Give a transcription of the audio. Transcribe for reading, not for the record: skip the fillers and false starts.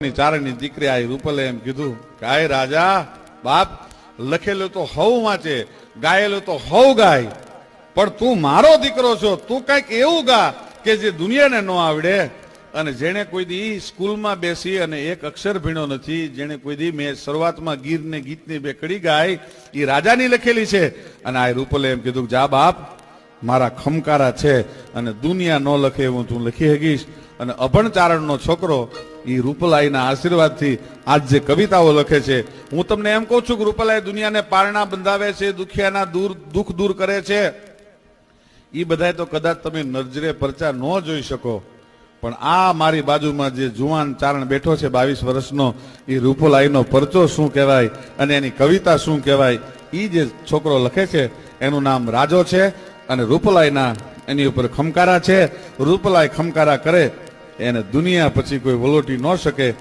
ચારણની દીકરી આ રૂપલે એમ કીધું કે આય રાજા બાપ લખેલું તો હવ વાંચે ગાયેલું તો હવ ગાય પણ તું મારો દીકરો છો તું કઈક એવું ગા કે જે દુનિયાને ન આવડે અને જેણે કોઈ દી સ્કૂલમાં બેસી અને એક અક્ષર ભીણો નથી જેણે કોઈ દી મેં શરૂઆતમાં ગીર ને ગીતની બે કડી ગાય એ રાજાની લખેલી છે અને આ રૂપલે એમ કીધું જા બાપ મારા ખમકારા છે અને દુનિયા ન લખે એવું તું લખી શકીશ અને અભણ ચારણનો છોકરો એ રૂપલાઈના આશીર્વાદથી આજ જે કવિતાઓ લખે છે હું તમને એમ કહું છું કે રૂપલાઈ દુનિયાને પારણા બંધાવે છે દુખિયાના દુઃખ દૂર કરે છે એ બધાય તો કદાચ તમે નજરે પરચા ન જોઈ શકો પણ આ મારી બાજુમાં જે જુવાન ચારણ બેઠો છે 22 વર્ષનો એ રૂપલાઈનો પરચો શું કહેવાય અને એની કવિતા શું કહેવાય એ જે છોકરો લખે છે એનું નામ રાજો છે અને રૂપલાઈના એની ઉપર ખમકારા છે રૂપલાઈ ખમકારા કરે એને દુનિયા પછી કોઈ વલોટી ન શકે।